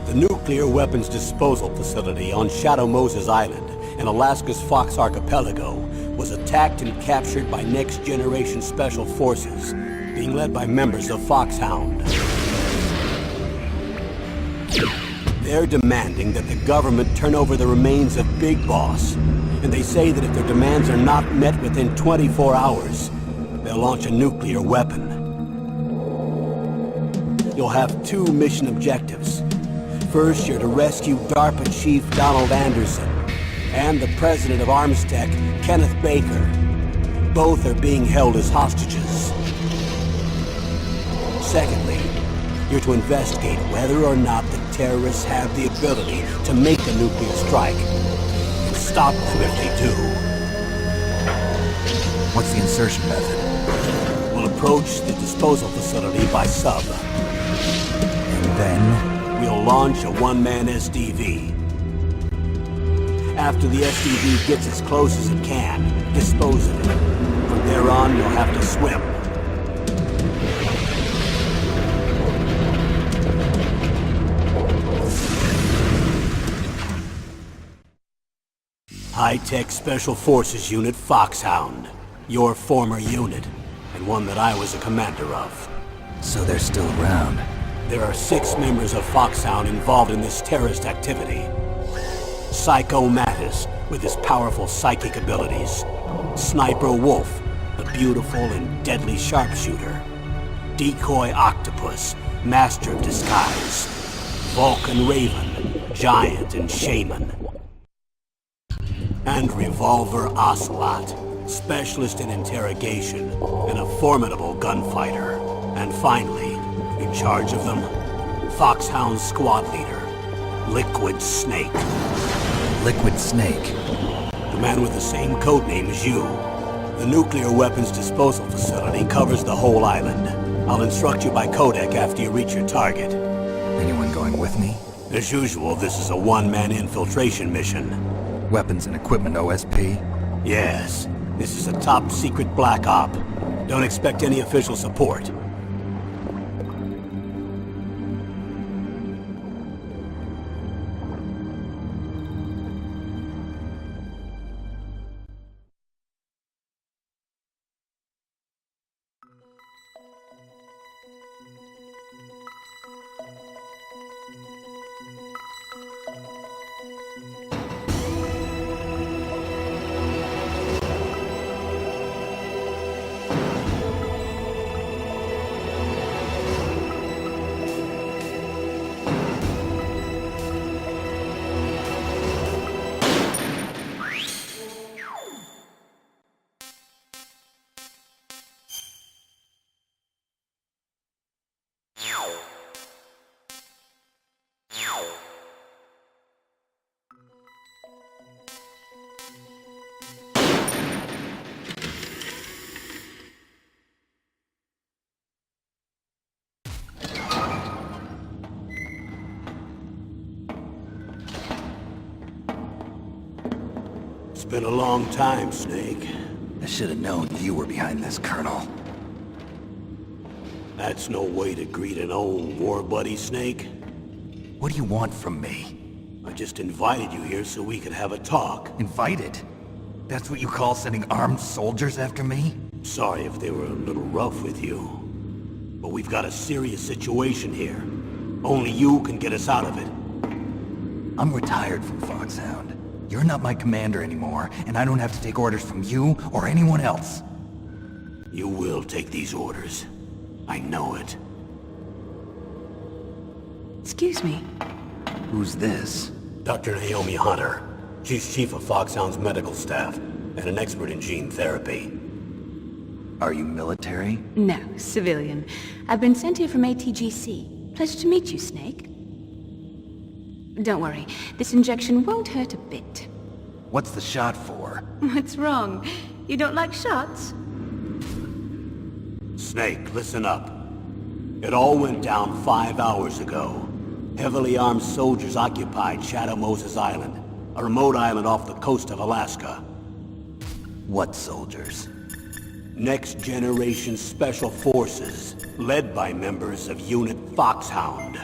The nuclear weapons disposal facility on Shadow Moses Island in Alaska's Fox Archipelago was attacked and captured by next-generation special forces, being led by members of Foxhound. They're demanding that the government turn over the remains of Big Boss, and they say that if their demands are not met within 24 hours, they'll launch a nuclear weapon. You'll have two mission objectives. First, you're to rescue DARPA Chief Donald Anderson and the president of Armstech, Kenneth Baker. Both are being held as hostages. Secondly, you're to investigate whether or not the terrorists have the ability to make a nuclear strike and stop them if they do. What's the insertion method? We'll approach the disposal facility by sub. And then? We'll launch a one-man SDV. After the SDV gets as close as it can, dispose of it. From there on, you'll have to swim. High-Tech Special Forces Unit Foxhound. Your former unit, and one that I was a commander of. So they're still around. There are 6 members of Foxhound involved in this terrorist activity. Psycho Mattis, with his powerful psychic abilities. Sniper Wolf, the beautiful and deadly sharpshooter. Decoy Octopus, master of disguise. Vulcan Raven, giant and shaman. And Revolver Ocelot, specialist in interrogation and a formidable gunfighter. And finally, in charge of them, Foxhound squad leader, Liquid Snake. Liquid Snake? The man with the same codename as you. The nuclear weapons disposal facility covers the whole island. I'll instruct you by codec after you reach your target. Anyone going with me? As usual, this is a one-man infiltration mission. Weapons and equipment OSP? Yes. This is a top-secret black op. Don't expect any official support. It's been a long time, Snake. I should have known you were behind this, Colonel. That's no way to greet an old war buddy, Snake. What do you want from me? I just invited you here so we could have a talk. Invited? That's what you call sending armed soldiers after me? Sorry if they were a little rough with you. But we've got a serious situation here. Only you can get us out of it. I'm retired from Foxhound. You're not my commander anymore, and I don't have to take orders from you or anyone else. You will take these orders. I know it. Excuse me. Who's this? Dr. Naomi Hunter. She's chief of Foxhound's medical staff, and an expert in gene therapy. Are you military? No, civilian. I've been sent here from ATGC. Pleasure to meet you, Snake. Don't worry, this injection won't hurt a bit. What's the shot for? What's wrong? You don't like shots? Snake, listen up. It all went down 5 hours ago. Heavily armed soldiers occupied Shadow Moses Island, a remote island off the coast of Alaska. What soldiers? Next Generation Special Forces, led by members of Unit Foxhound.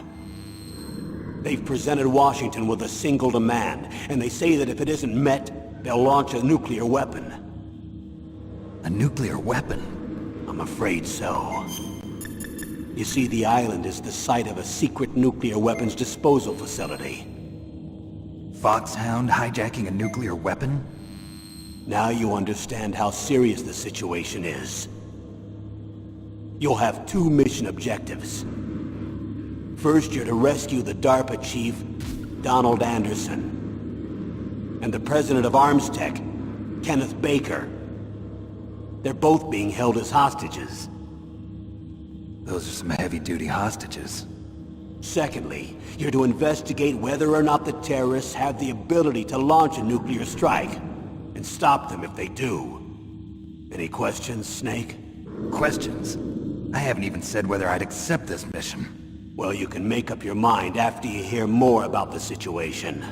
They've presented Washington with a single demand, and they say that if it isn't met, they'll launch a nuclear weapon. A nuclear weapon? I'm afraid so. You see, the island is the site of a secret nuclear weapons disposal facility. Foxhound hijacking a nuclear weapon? Now you understand how serious the situation is. You'll have 2 mission objectives. First, you're to rescue the DARPA chief, Donald Anderson, and the president of Armstech, Kenneth Baker. They're both being held as hostages. Those are some heavy-duty hostages. Secondly, you're to investigate whether or not the terrorists have the ability to launch a nuclear strike, and stop them if they do. Any questions, Snake? Questions? I haven't even said whether I'd accept this mission. Well, you can make up your mind after you hear more about the situation.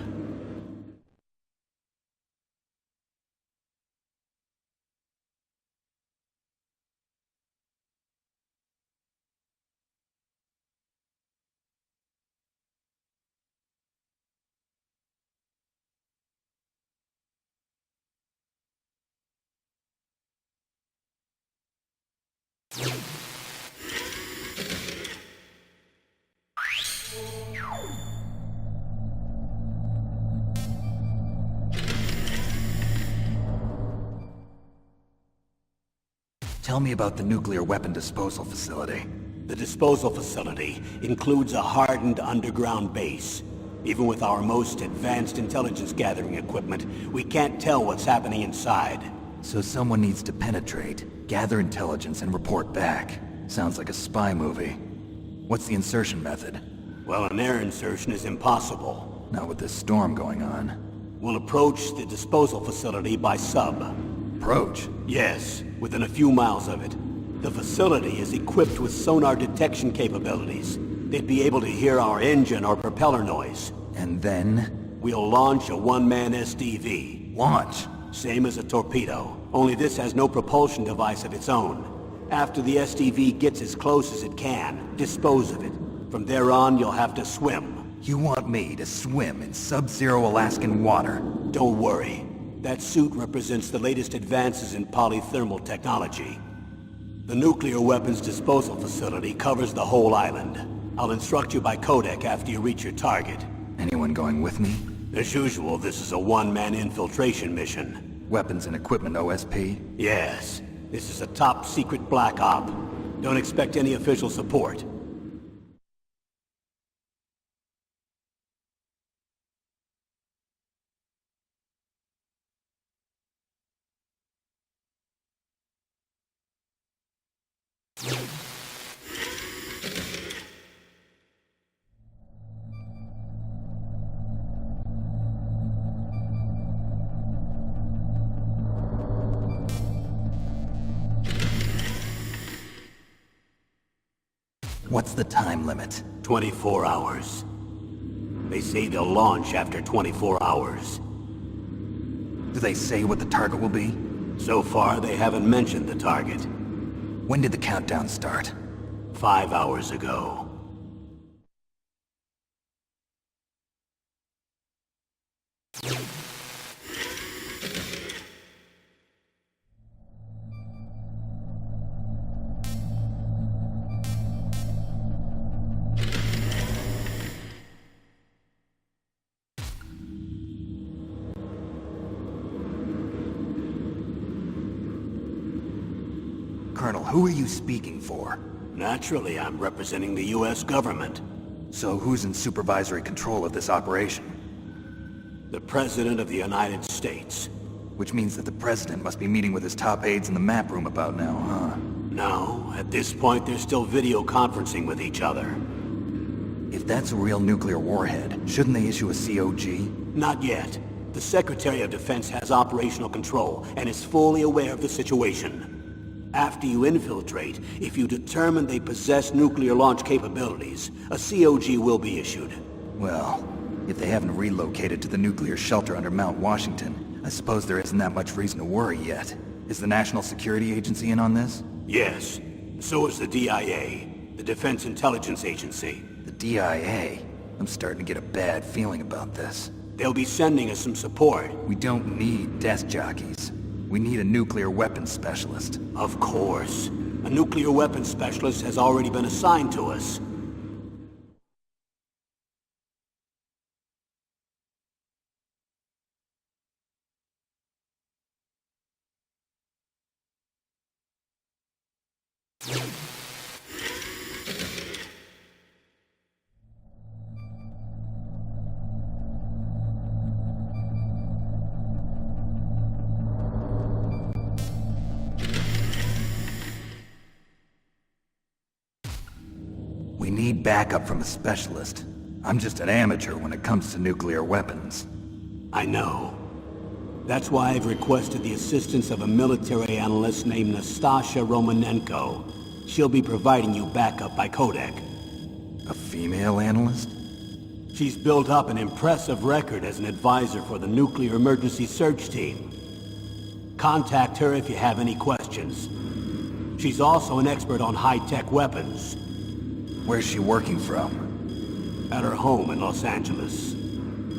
Tell me about the nuclear weapon disposal facility. The disposal facility includes a hardened underground base. Even with our most advanced intelligence gathering equipment, we can't tell what's happening inside. So someone needs to penetrate, gather intelligence, and report back. Sounds like a spy movie. What's the insertion method? Well, an air insertion is impossible. Not with this storm going on. We'll approach the disposal facility by sub. Approach? Yes, within a few miles of it. The facility is equipped with sonar detection capabilities. They'd be able to hear our engine or propeller noise. And then? We'll launch a one-man SDV. Launch? Same as a torpedo, only this has no propulsion device of its own. After the SDV gets as close as it can, dispose of it. From there on, you'll have to swim. You want me to swim in sub-zero Alaskan water? Don't worry. That suit represents the latest advances in polythermal technology. The nuclear weapons disposal facility covers the whole island. I'll instruct you by codec after you reach your target. Anyone going with me? As usual, this is a one-man infiltration mission. Weapons and equipment OSP? Yes. This is a top-secret black op. Don't expect any official support. What's the time limit? 24 hours. They say they'll launch after 24 hours. Do they say what the target will be? So far, they haven't mentioned the target. When did the countdown start? 5 hours ago. Colonel, who are you speaking for? Naturally, I'm representing the U.S. government. So who's in supervisory control of this operation? The President of the United States. Which means that the President must be meeting with his top aides in the map room about now, huh? No, at this point they're still video conferencing with each other. If that's a real nuclear warhead, shouldn't they issue a COG? Not yet. The Secretary of Defense has operational control and is fully aware of the situation. After you infiltrate, if you determine they possess nuclear launch capabilities, a COG will be issued. Well, if they haven't relocated to the nuclear shelter under Mount Washington, I suppose there isn't that much reason to worry yet. Is the National Security Agency in on this? Yes. So is the DIA, the Defense Intelligence Agency. The DIA? I'm starting to get a bad feeling about this. They'll be sending us some support. We don't need desk jockeys. We need a nuclear weapons specialist. Of course. A nuclear weapons specialist has already been assigned to us. We need backup from a specialist. I'm just an amateur when it comes to nuclear weapons. I know. That's why I've requested the assistance of a military analyst named Nastasha Romanenko. She'll be providing you backup by codec. A female analyst? She's built up an impressive record as an advisor for the Nuclear Emergency Search Team. Contact her if you have any questions. She's also an expert on high-tech weapons. Where's she working from? At her home in Los Angeles.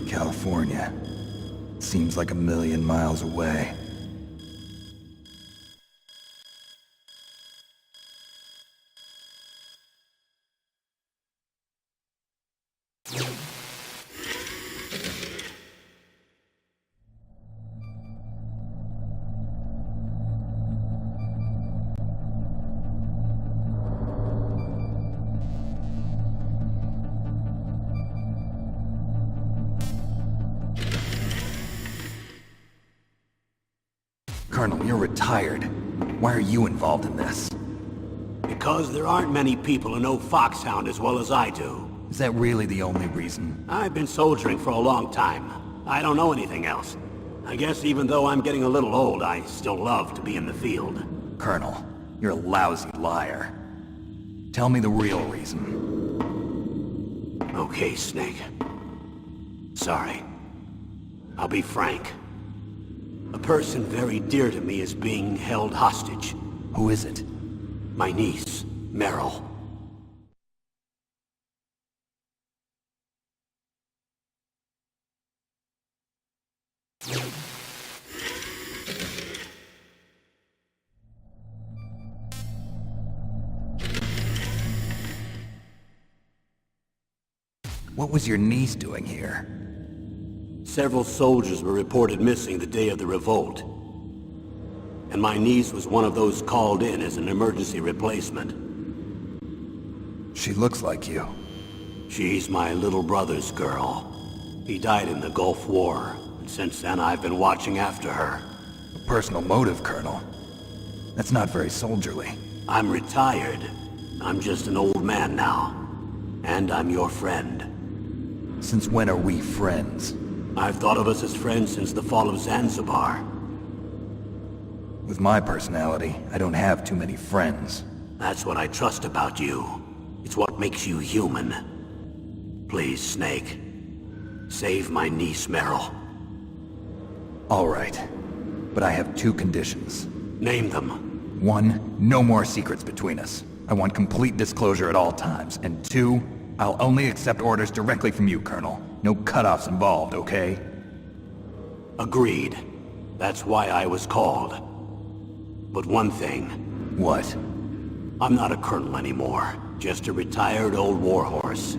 California. Seems like 1,000,000 miles away. Colonel, you're retired. Why are you involved in this? Because there aren't many people who know Foxhound as well as I do. Is that really the only reason? I've been soldiering for a long time. I don't know anything else. I guess even though I'm getting a little old, I still love to be in the field. Colonel, you're a lousy liar. Tell me the real reason. Okay, Snake. Sorry. I'll be frank. A person very dear to me is being held hostage. Who is it? My niece, Meryl. What was your niece doing here? Several soldiers were reported missing the day of the revolt. And my niece was one of those called in as an emergency replacement. She looks like you. She's my little brother's girl. He died in the Gulf War, and since then I've been watching after her. A personal motive, Colonel. That's not very soldierly. I'm retired. I'm just an old man now. And I'm your friend. Since when are we friends? I've thought of us as friends since the fall of Zanzibar. With my personality, I don't have too many friends. That's what I trust about you. It's what makes you human. Please, Snake. Save my niece, Meryl. All right. But I have two conditions. Name them. 1, no more secrets between us. I want complete disclosure at all times. And 2, I'll only accept orders directly from you, Colonel. No cutoffs involved, okay? Agreed. That's why I was called. But one thing. What? I'm not a colonel anymore. Just a retired old warhorse.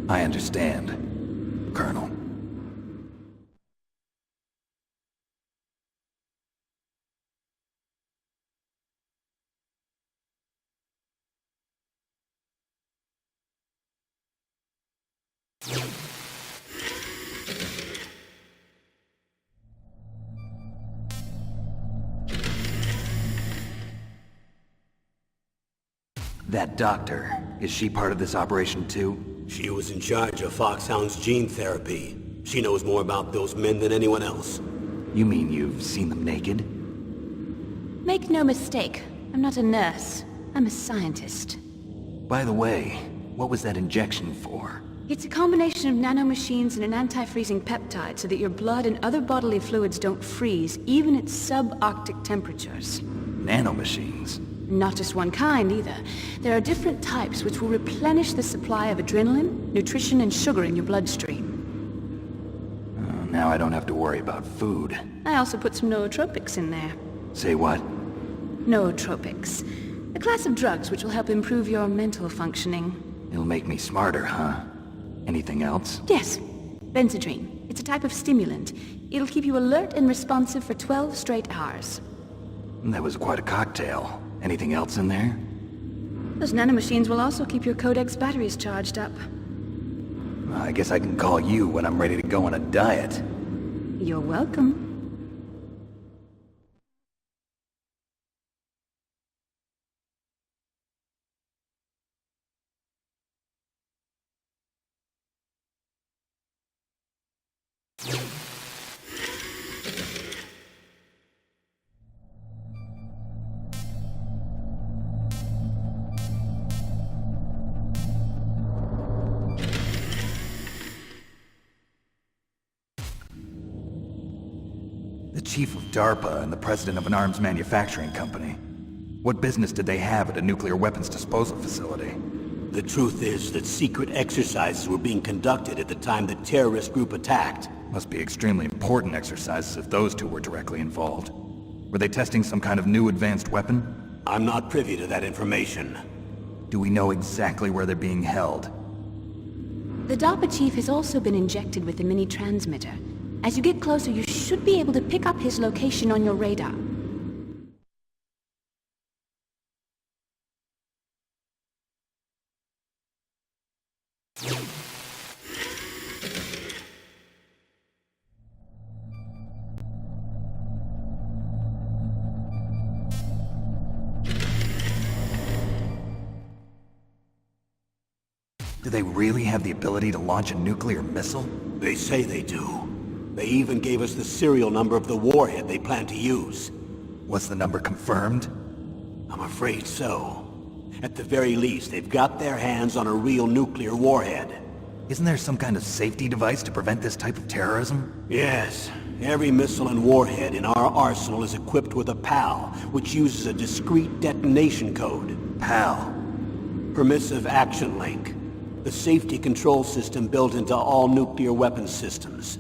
I understand, Colonel. That doctor, is she part of this operation too? She was in charge of Foxhound's gene therapy. She knows more about those men than anyone else. You mean you've seen them naked? Make no mistake, I'm not a nurse. I'm a scientist. By the way, what was that injection for? It's a combination of nanomachines and an anti-freezing peptide so that your blood and other bodily fluids don't freeze, even at subarctic temperatures. Nanomachines? Not just one kind, either. There are different types which will replenish the supply of adrenaline, nutrition, and sugar in your bloodstream. Now I don't have to worry about food. I also put some nootropics in there. Say what? Nootropics. A class of drugs which will help improve your mental functioning. It'll make me smarter, huh? Anything else? Yes. Benzodrine. It's a type of stimulant. It'll keep you alert and responsive for 12 straight hours. That was quite a cocktail. Anything else in there? Those nanomachines will also keep your Codex batteries charged up. I guess I can call you when I'm ready to go on a diet. You're welcome. The chief of DARPA and the president of an arms manufacturing company. What business did they have at a nuclear weapons disposal facility? The truth is that secret exercises were being conducted at the time the terrorist group attacked. Must be extremely important exercises if those two were directly involved. Were they testing some kind of new advanced weapon? I'm not privy to that information. Do we know exactly where they're being held? The DARPA chief has also been injected with a mini-transmitter. As you get closer, you should be able to pick up his location on your radar. Do they really have the ability to launch a nuclear missile? They say they do. They even gave us the serial number of the warhead they plan to use. Was the number confirmed? I'm afraid so. At the very least, they've got their hands on a real nuclear warhead. Isn't there some kind of safety device to prevent this type of terrorism? Yes. Every missile and warhead in our arsenal is equipped with a PAL, which uses a discrete detonation code. PAL? Permissive Action Link. The safety control system built into all nuclear weapons systems.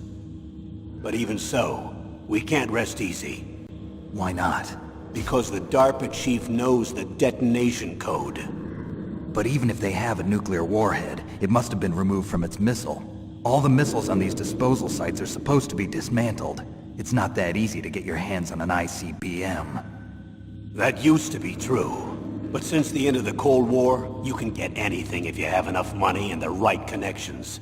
But even so, we can't rest easy. Why not? Because the DARPA chief knows the detonation code. But even if they have a nuclear warhead, it must have been removed from its missile. All the missiles on these disposal sites are supposed to be dismantled. It's not that easy to get your hands on an ICBM. That used to be true. But since the end of the Cold War, you can get anything if you have enough money and the right connections.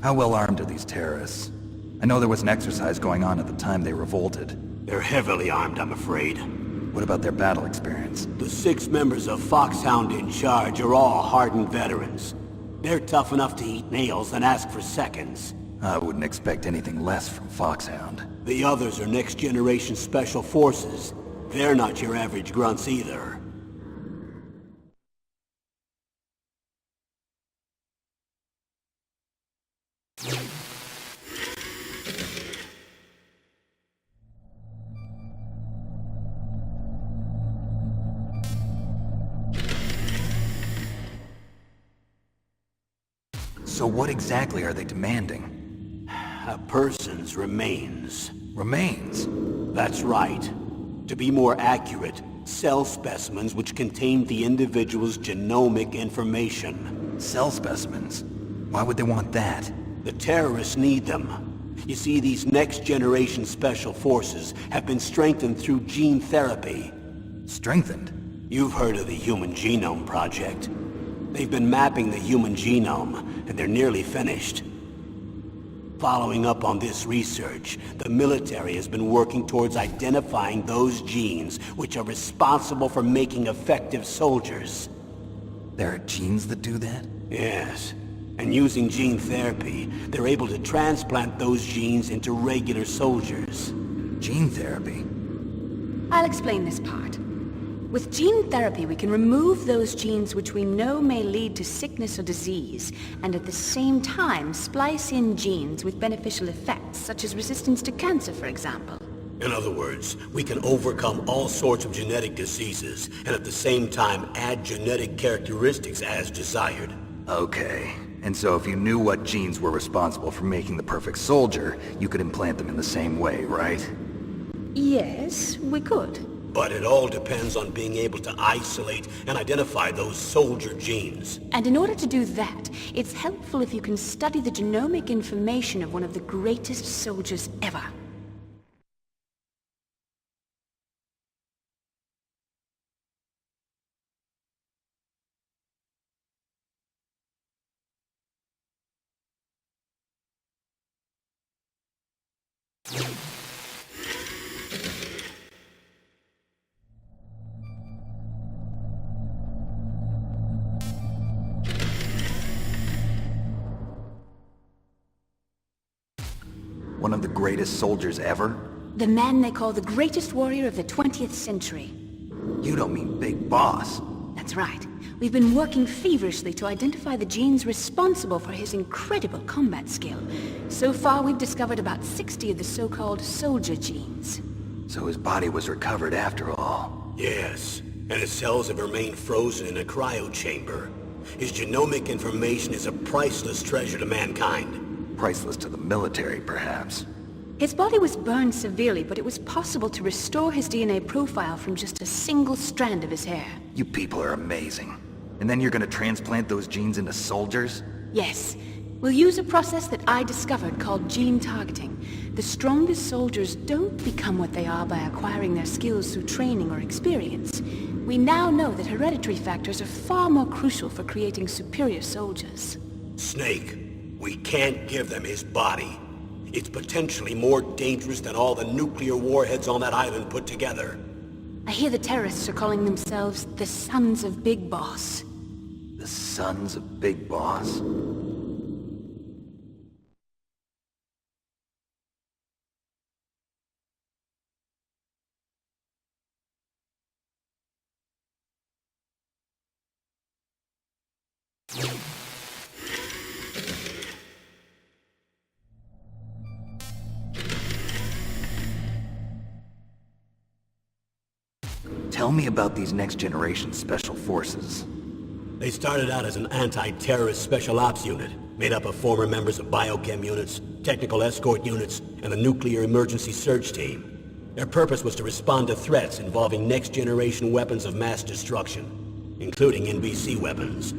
How well armed are these terrorists? I know there was an exercise going on at the time they revolted. They're heavily armed, I'm afraid. What about their battle experience? The 6 members of Foxhound in charge are all hardened veterans. They're tough enough to eat nails and ask for seconds. I wouldn't expect anything less from Foxhound. The others are next-generation special forces. They're not your average grunts either. So what exactly are they demanding? A person's remains. Remains? That's right. To be more accurate, cell specimens which contain the individual's genomic information. Cell specimens? Why would they want that? The terrorists need them. You see, these next-generation special forces have been strengthened through gene therapy. Strengthened? You've heard of the Human Genome Project. They've been mapping the human genome, and they're nearly finished. Following up on this research, the military has been working towards identifying those genes which are responsible for making effective soldiers. There are genes that do that? Yes. And using gene therapy, they're able to transplant those genes into regular soldiers. Gene therapy? I'll explain this part. With gene therapy, we can remove those genes which we know may lead to sickness or disease, and at the same time splice in genes with beneficial effects, such as resistance to cancer, for example. In other words, we can overcome all sorts of genetic diseases, and at the same time add genetic characteristics as desired. Okay. And so if you knew what genes were responsible for making the perfect soldier, you could implant them in the same way, right? Yes, we could. But it all depends on being able to isolate and identify those soldier genes. And in order to do that, it's helpful if you can study the genomic information of one of the greatest soldiers ever. One of the greatest soldiers ever? The man they call the greatest warrior of the 20th century. You don't mean Big Boss. That's right. We've been working feverishly to identify the genes responsible for his incredible combat skill. So far, we've discovered about 60 of the so-called soldier genes. So his body was recovered after all. Yes, and his cells have remained frozen in a cryo chamber. His genomic information is a priceless treasure to mankind. Priceless to the military, perhaps. His body was burned severely, but it was possible to restore his DNA profile from just a single strand of his hair. You people are amazing. And then you're gonna transplant those genes into soldiers? Yes. We'll use a process that I discovered called gene targeting. The strongest soldiers don't become what they are by acquiring their skills through training or experience. We now know that hereditary factors are far more crucial for creating superior soldiers. Snake, we can't give them his body. It's potentially more dangerous than all the nuclear warheads on that island put together. I hear the terrorists are calling themselves the Sons of Big Boss. The Sons of Big Boss? Tell me about these next-generation special forces. They started out as an anti-terrorist special ops unit, made up of former members of biochem units, technical escort units, and the nuclear emergency surge team. Their purpose was to respond to threats involving next-generation weapons of mass destruction, including NBC weapons.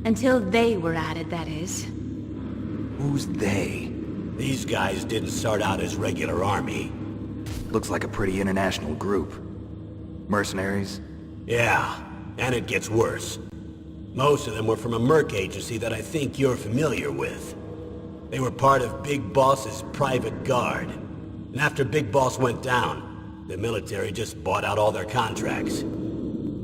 Until they were added, that is. Who's they? These guys didn't start out as regular army. Looks like a pretty international group. Mercenaries? Yeah, and it gets worse. Most of them were from a merc agency that I think you're familiar with. They were part of Big Boss's private guard. And after Big Boss went down, the military just bought out all their contracts.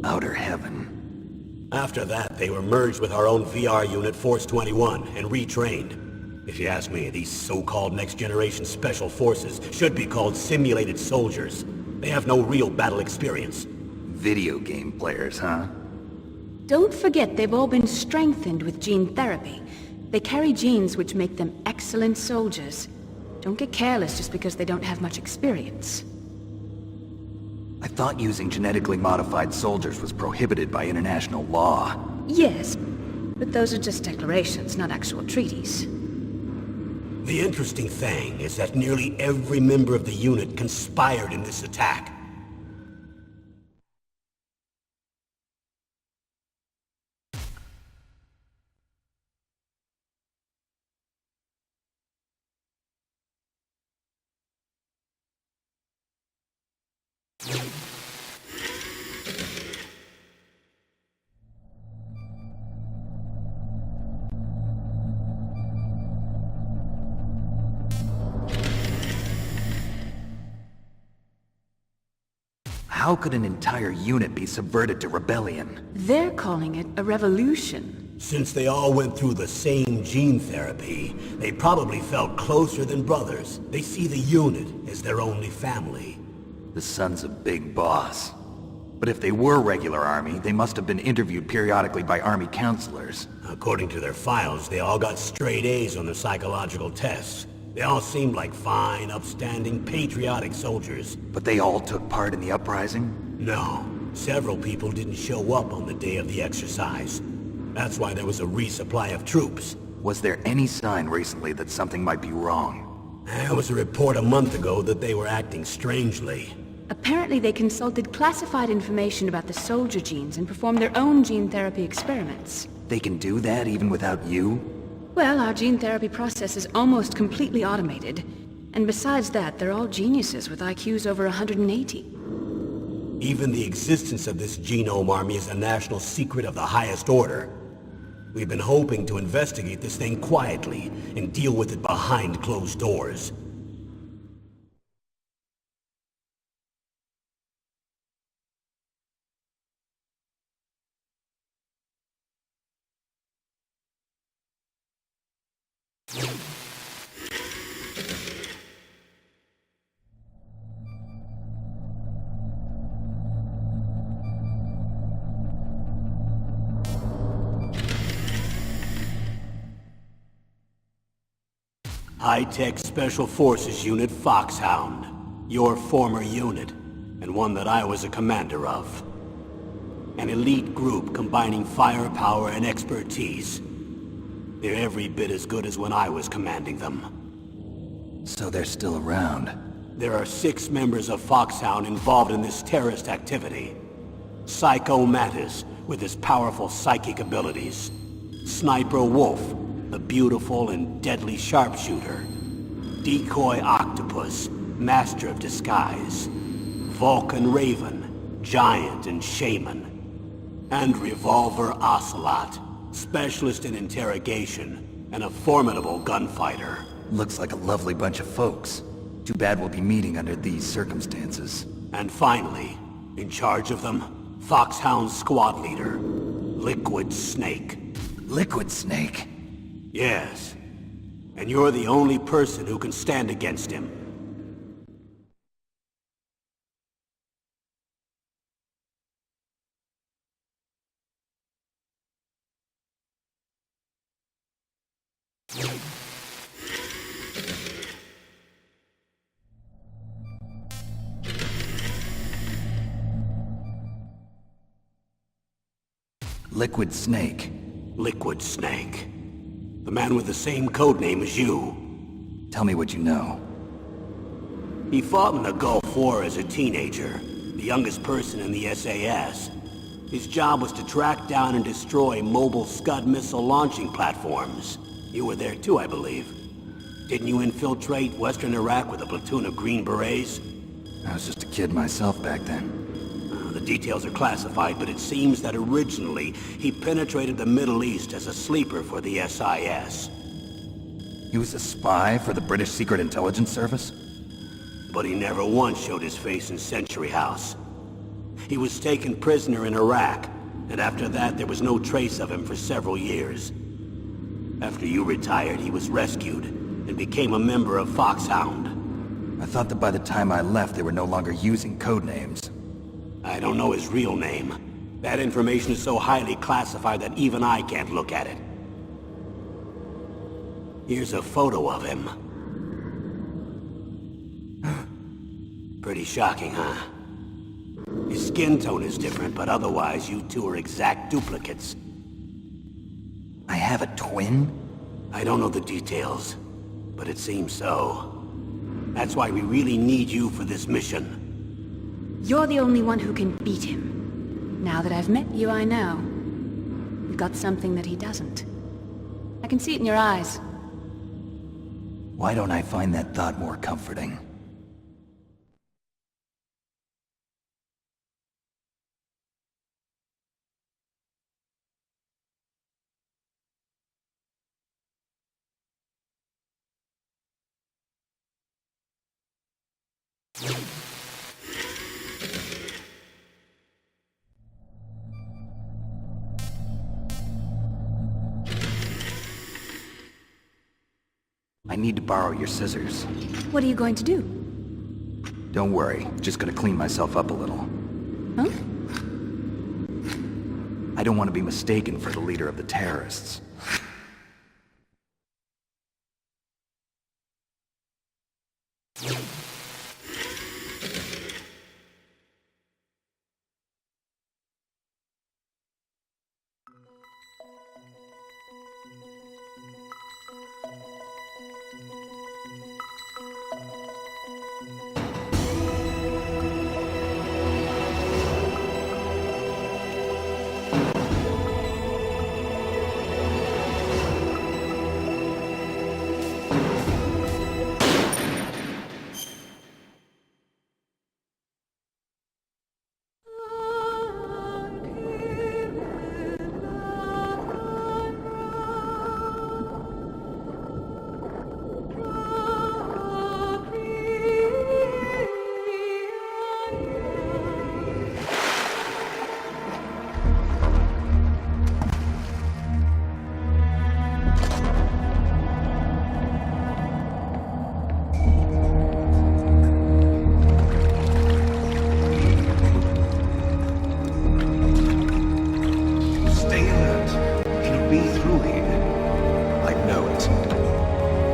Outer heaven. After that, they were merged with our own VR unit, Force 21, and retrained. If you ask me, these so-called next-generation special forces should be called simulated soldiers. They have no real battle experience. Video game players, huh? Don't forget they've all been strengthened with gene therapy. They carry genes which make them excellent soldiers. Don't get careless just because they don't have much experience. I thought using genetically modified soldiers was prohibited by international law. Yes, but those are just declarations, not actual treaties. The interesting thing is that nearly every member of the unit conspired in this attack. How could an entire unit be subverted to rebellion? They're calling it a revolution. Since they all went through the same gene therapy, they probably felt closer than brothers. They see the unit as their only family. The sons of Big Boss. But if they were regular army, they must have been interviewed periodically by army counselors. According to their files, they all got straight A's on their psychological tests. They all seemed like fine, upstanding, patriotic soldiers. But they all took part in the uprising? No, several people didn't show up on the day of the exercise. That's why there was a resupply of troops. Was there any sign recently that something might be wrong? There was a report a month ago that they were acting strangely. Apparently they consulted classified information about the soldier genes and performed their own gene therapy experiments. They can do that even without you? Well, our gene therapy process is almost completely automated. And besides that, they're all geniuses with IQs over 180. Even the existence of this genome army is a national secret of the highest order. We've been hoping to investigate this thing quietly and deal with it behind closed doors. High-Tech Special Forces Unit Foxhound. Your former unit, and one that I was a commander of. An elite group combining firepower and expertise. They're every bit as good as when I was commanding them. So they're still around. There are 6 members of Foxhound involved in this terrorist activity. Psycho Mattis, with his powerful psychic abilities. Sniper Wolf, a beautiful and deadly sharpshooter. Decoy Octopus, master of disguise. Vulcan Raven, giant and shaman. And Revolver Ocelot, specialist in interrogation and a formidable gunfighter. Looks like a lovely bunch of folks. Too bad we'll be meeting under these circumstances. And finally, in charge of them, Foxhound's squad leader, Liquid Snake. Liquid Snake? Yes. And you're the only person who can stand against him. Liquid Snake. Liquid Snake. The man with the same codename as you. Tell me what you know. He fought in the Gulf War as a teenager, the youngest person in the SAS. His job was to track down and destroy mobile Scud missile launching platforms. You were there too, I believe. Didn't you infiltrate Western Iraq with a platoon of Green Berets? I was just a kid myself back then. The details are classified, but it seems that originally he penetrated the Middle East as a sleeper for the SIS. He was a spy for the British Secret Intelligence Service? But he never once showed his face in Century House. He was taken prisoner in Iraq, and after that there was no trace of him for several years. After you retired, he was rescued and became a member of Foxhound. I thought that by the time I left they were no longer using codenames. I don't know his real name. That information is so highly classified that even I can't look at it. Here's a photo of him. Pretty shocking, huh? His skin tone is different, but otherwise you two are exact duplicates. I have a twin? I don't know the details, but it seems so. That's why we really need you for this mission. You're the only one who can beat him. Now that I've met you, I know. You've got something that he doesn't. I can see it in your eyes. Why don't I find that thought more comforting? I need to borrow your scissors. What are you going to do? Don't worry, just gonna clean myself up a little. Huh? I don't want to be mistaken for the leader of the terrorists. Stay alert. He'll be through here. I know it.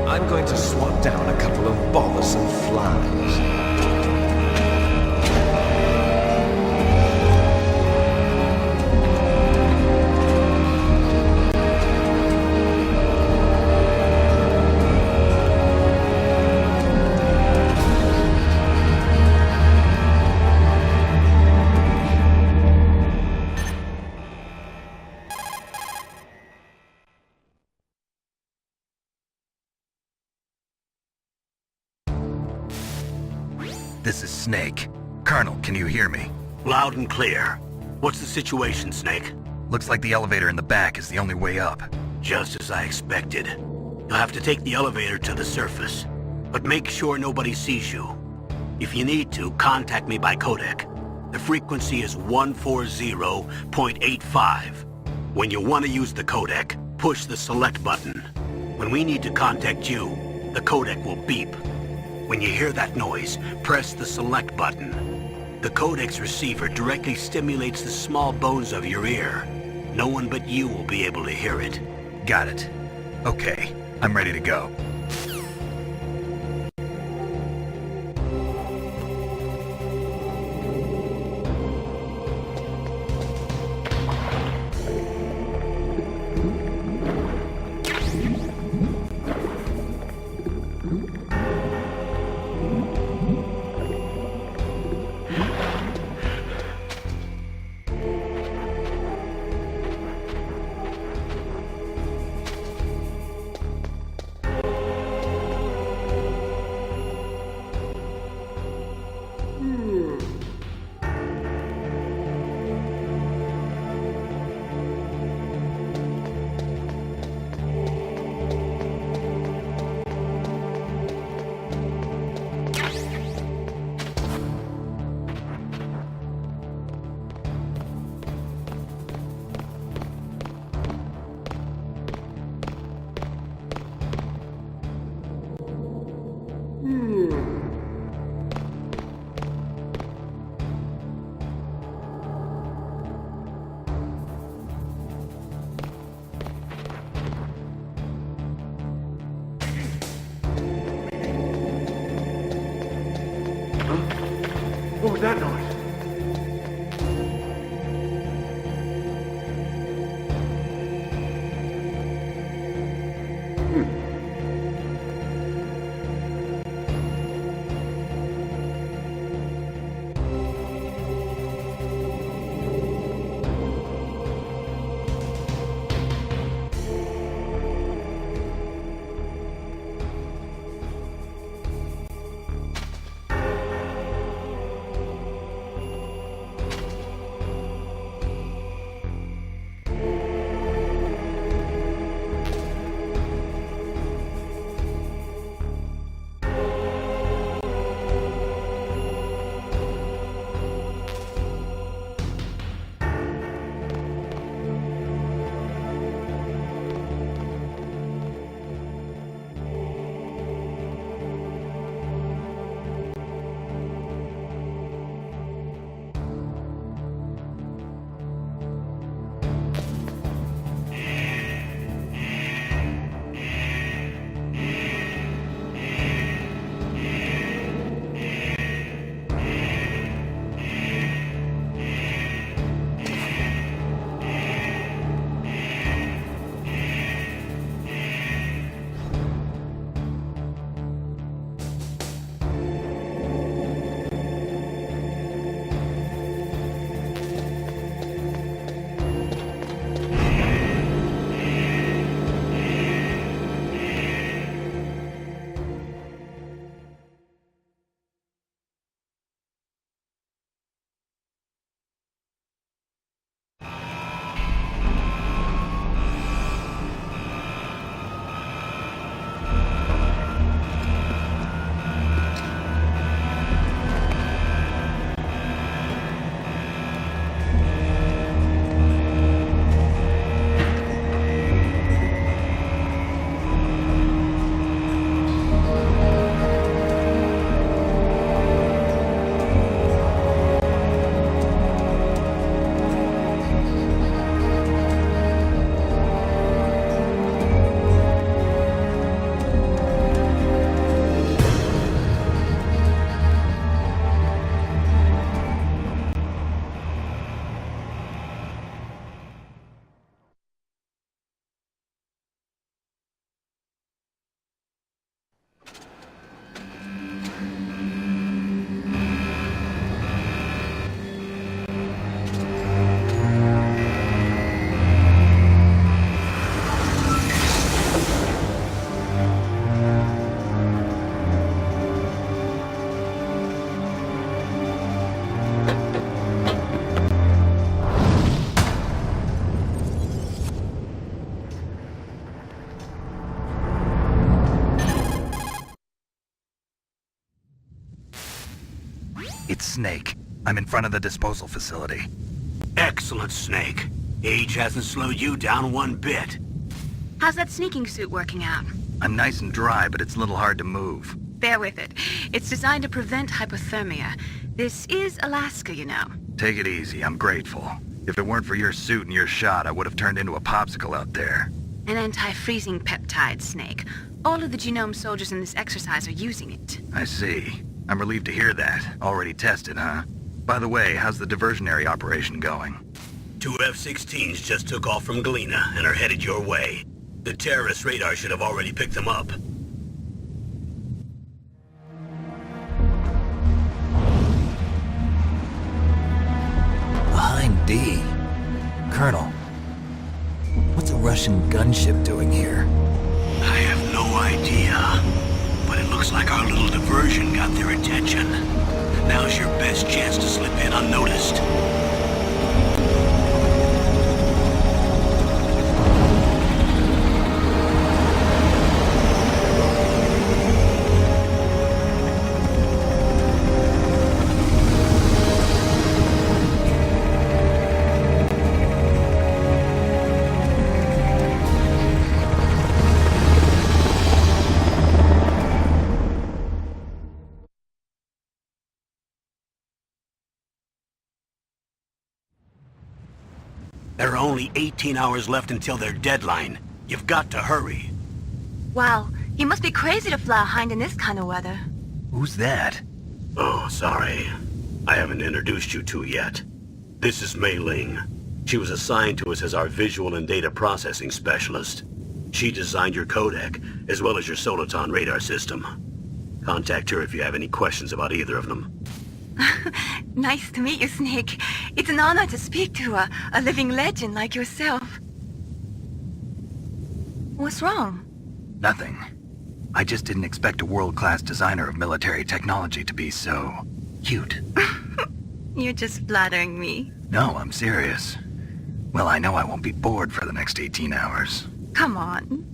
I'm going to swat down a couple of bothersome flies. This is Snake. Colonel, can you hear me? Loud and clear. What's the situation, Snake? Looks like the elevator in the back is the only way up. Just as I expected. You'll have to take the elevator to the surface. But make sure nobody sees you. If you need to, contact me by codec. The frequency is 140.85. When you want to use the codec, push the select button. When we need to contact you, the codec will beep. When you hear that noise, press the select button. The codec's receiver directly stimulates the small bones of your ear. No one but you will be able to hear it. Got it. Okay, I'm ready to go. What was that noise? it's Snake. I'm in front of the disposal facility. Excellent, Snake. Age hasn't slowed you down one bit. How's that sneaking suit working out? I'm nice and dry, but it's a little hard to move. Bear with it. It's designed to prevent hypothermia. This is Alaska, you know. Take it easy, I'm grateful. If it weren't for your suit and your shot, I would have turned into a popsicle out there. An anti-freezing peptide, Snake. All of the genome soldiers in this exercise are using it. I see. I'm relieved to hear that. Already tested, huh? By the way, how's the diversionary operation going? 2 F-16s just took off from Galena and are headed your way. The terrorist radar should have already picked them up. Behind D. Colonel, what's a Russian gunship doing here? I have no idea, but it looks like our little diversion got their attention. Now's your best chance to slip in unnoticed. There are only 18 hours left until their deadline. You've got to hurry. Wow, you must be crazy to fly a hind in this kind of weather. Who's that? Oh, sorry. I haven't introduced you to yet. This is Mei Ling. She was assigned to us as our visual and data processing specialist. She designed your codec, as well as your Soliton radar system. Contact her if you have any questions about either of them. Nice to meet you, Snake. It's an honor to speak to a living legend like yourself. What's wrong? Nothing. I just didn't expect a world-class designer of military technology to be so... cute. You're just flattering me. No, I'm serious. Well, I know I won't be bored for the next 18 hours. Come on.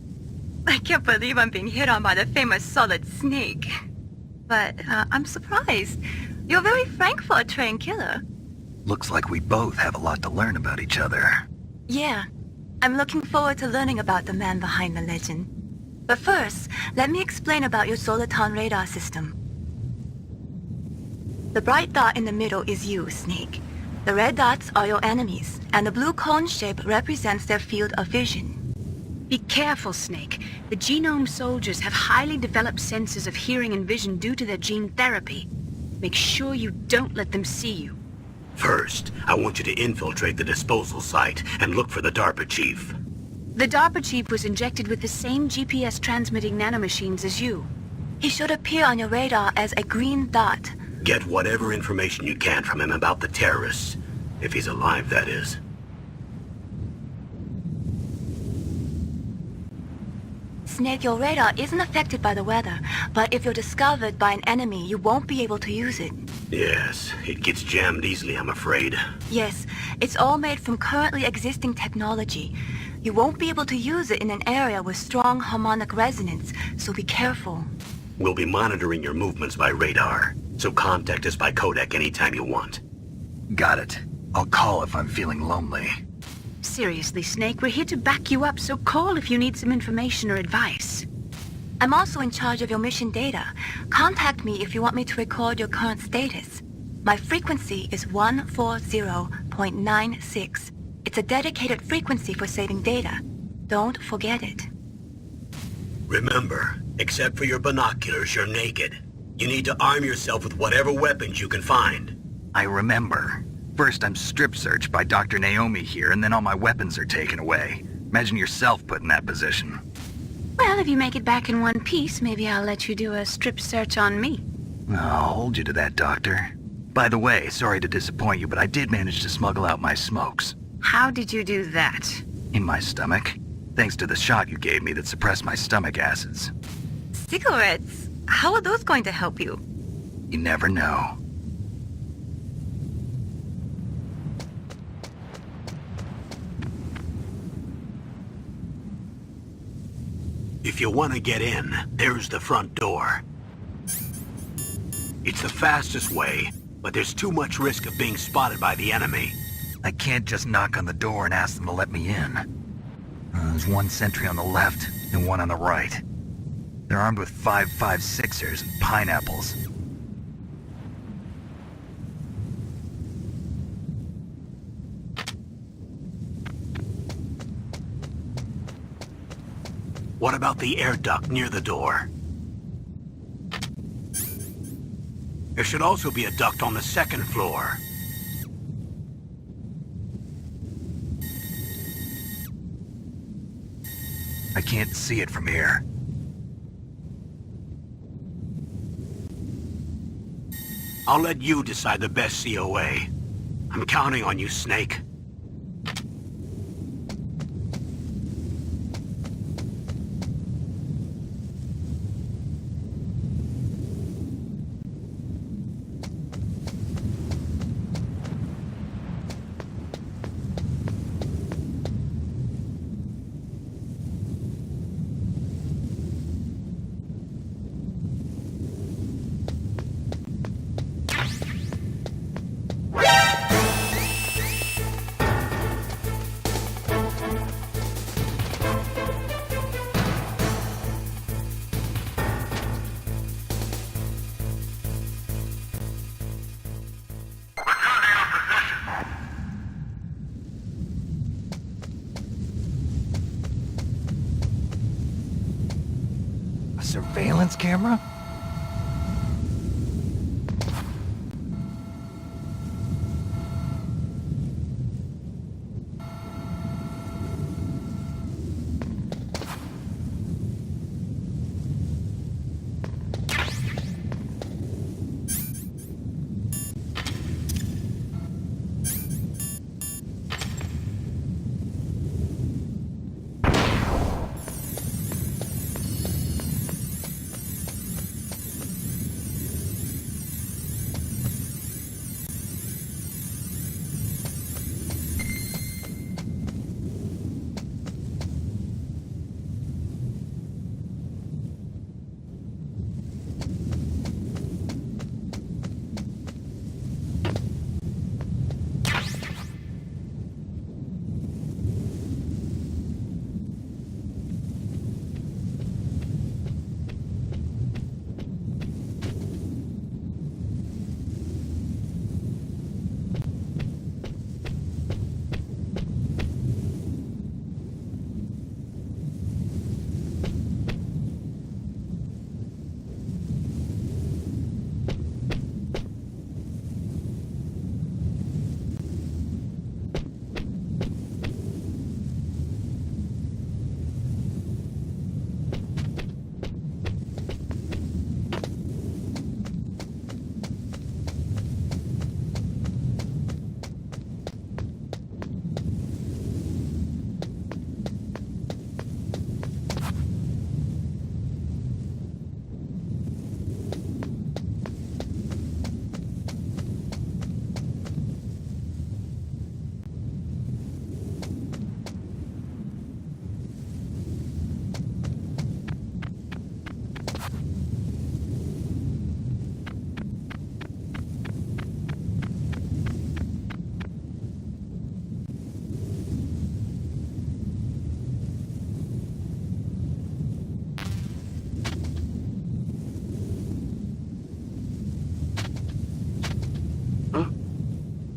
I can't believe I'm being hit on by the famous Solid Snake. But I'm surprised. You're very frank for a trained killer. Looks like we both have a lot to learn about each other. Yeah. I'm looking forward to learning about the man behind the legend. But first, let me explain about your Soliton radar system. The bright dot in the middle is you, Snake. The red dots are your enemies, and the blue cone shape represents their field of vision. Be careful, Snake. The genome soldiers have highly developed senses of hearing and vision due to their gene therapy. Make sure you don't let them see you. First, I want you to infiltrate the disposal site and look for the DARPA chief. The DARPA chief was injected with the same GPS-transmitting nanomachines as you. He should appear on your radar as a green dot. Get whatever information you can from him about the terrorists. If he's alive, that is. Snake, your radar isn't affected by the weather, but if you're discovered by an enemy, you won't be able to use it. Yes, it gets jammed easily, I'm afraid. Yes, it's all made from currently existing technology. You won't be able to use it in an area with strong harmonic resonance, so be careful. We'll be monitoring your movements by radar, so contact us by codec anytime you want. Got it. I'll call if I'm feeling lonely. Seriously, Snake, we're here to back you up, so call if you need some information or advice. I'm also in charge of your mission data. Contact me if you want me to record your current status. My frequency is 140.96. It's a dedicated frequency for saving data. Don't forget it. Remember, except for your binoculars, you're naked. You need to arm yourself with whatever weapons you can find. I remember. First I'm strip searched by Dr. Naomi here, and then all my weapons are taken away. Imagine yourself put in that position. Well, if you make it back in one piece, maybe I'll let you do a strip search on me. I'll hold you to that, Doctor. By the way, sorry to disappoint you, but I did manage to smuggle out my smokes. How did you do that? In my stomach. Thanks to the shot you gave me that suppressed my stomach acids. Cigarettes? How are those going to help you? You never know. If you want to get in, there's the front door. It's the fastest way, but there's too much risk of being spotted by the enemy. I can't just knock on the door and ask them to let me in. There's one sentry on the left and one on the right. They're armed with 5.56ers and pineapples. What about the air duct near the door? There should also be a duct on the second floor. I can't see it from here. I'll let you decide the best COA. I'm counting on you, Snake. A surveillance camera?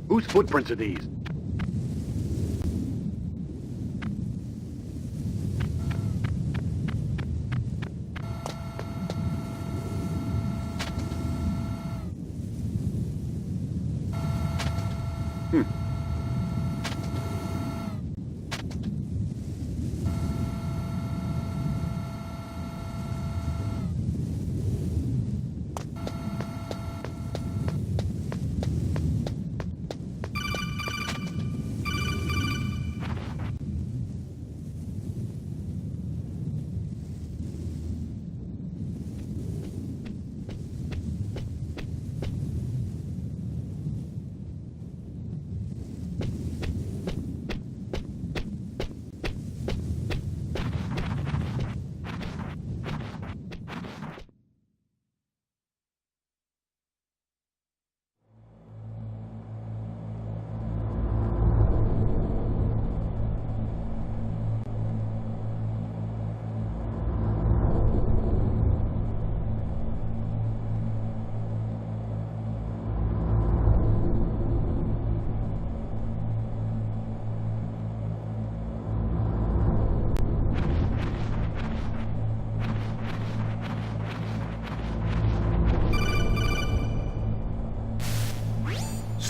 Whose footprints are these?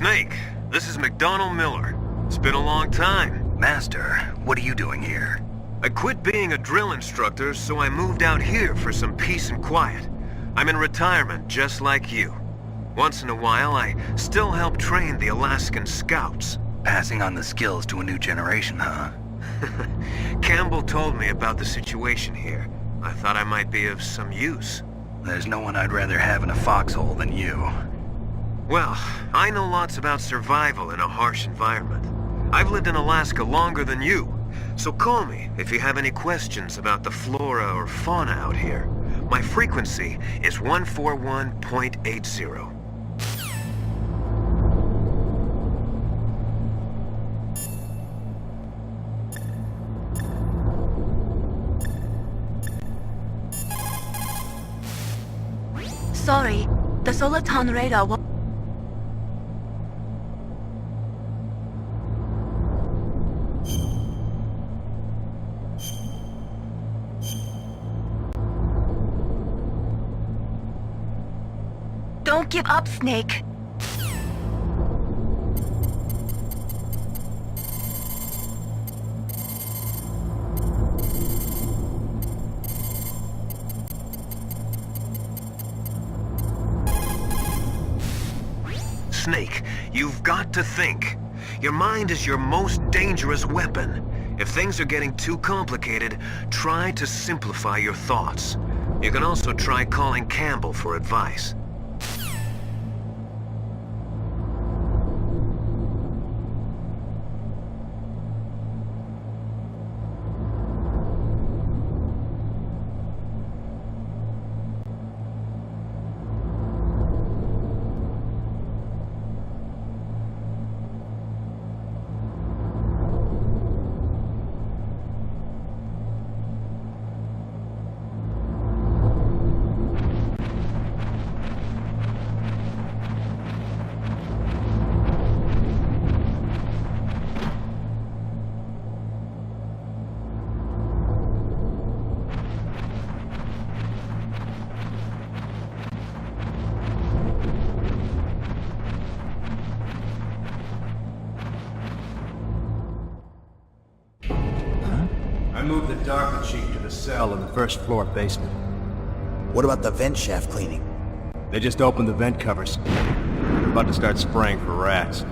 Snake, this is McDonald Miller. It's been a long time. Master, what are you doing here? I quit being a drill instructor, so I moved out here for some peace and quiet. I'm in retirement, just like you. Once in a while, I still help train the Alaskan Scouts. Passing on the skills to a new generation, huh? Campbell told me about the situation here. I thought I might be of some use. There's no one I'd rather have in a foxhole than you. Well, I know lots about survival in a harsh environment. I've lived in Alaska longer than you, so call me if you have any questions about the flora or fauna out here. My frequency is 141.80. Sorry, the Soliton radar will... Don't give up, Snake. Snake, you've got to think. Your mind is your most dangerous weapon. If things are getting too complicated, try to simplify your thoughts. You can also try calling Campbell for advice. I moved the Darker Chief to the cell in the first floor basement. What about the vent shaft cleaning? They just opened the vent covers. They're about to start spraying for rats.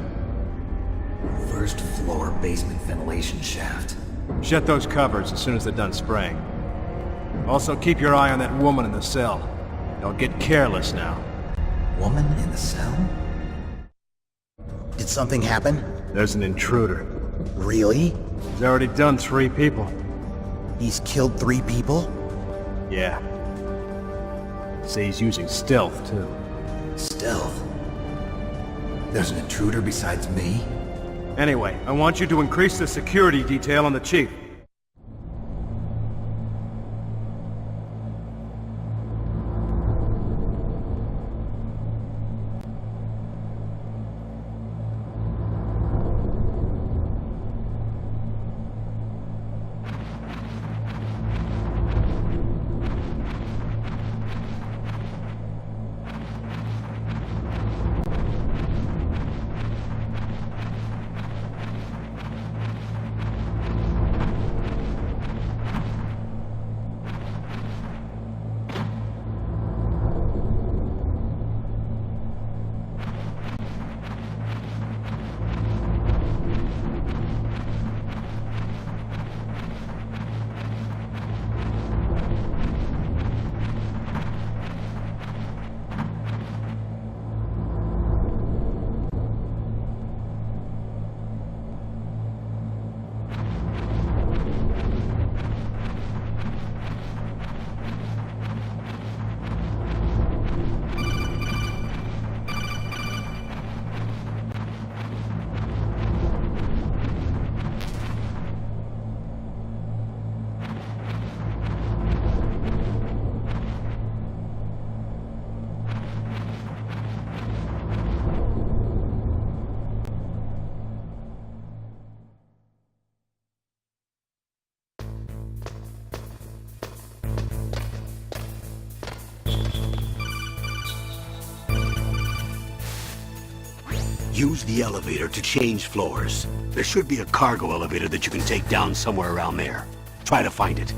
First floor basement ventilation shaft. Shut those covers as soon as they're done spraying. Also, keep your eye on that woman in the cell. Don't get careless now. Woman in the cell? Did something happen? There's an intruder. Really? He's already done 3 people. He's killed 3 people? Yeah. See, he's using stealth, too. Stealth? There's an intruder besides me? Anyway, I want you to increase the security detail on the Chief. Use the elevator to change floors. There should be a cargo elevator that you can take down somewhere around there. Try to find it.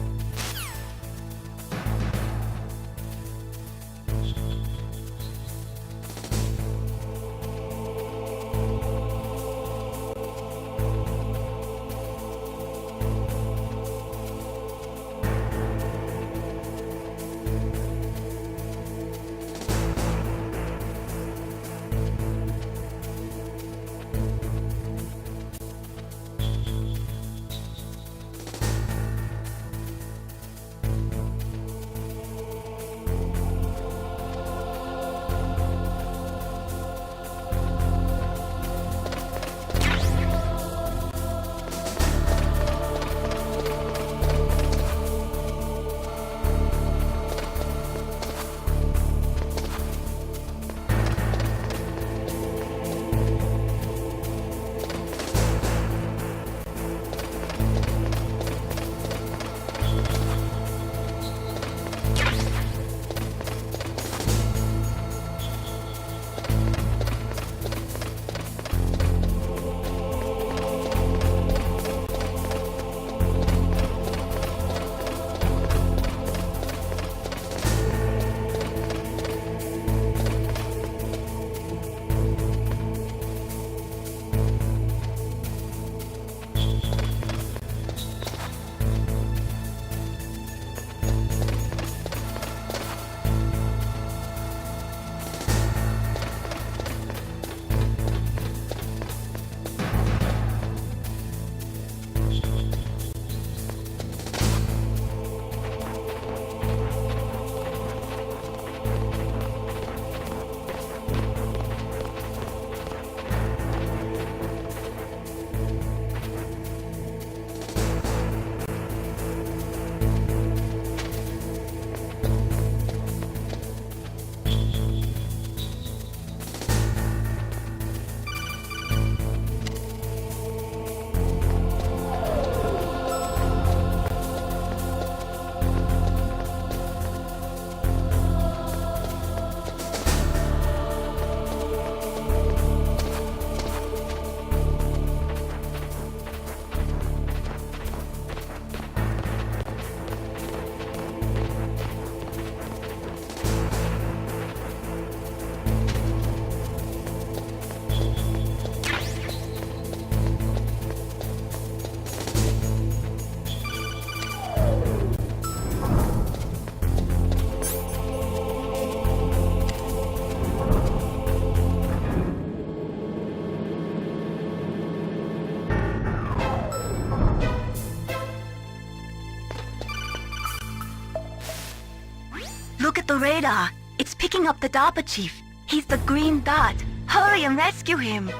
Look at the radar. It's picking up the DARPA chief. He's the green dot. Hurry and rescue him.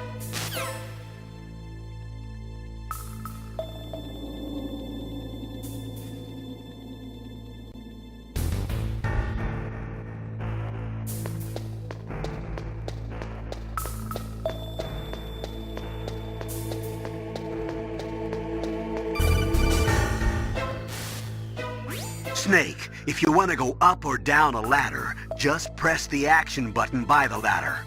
Snake, if you want to go up or down a ladder, just press the action button by the ladder.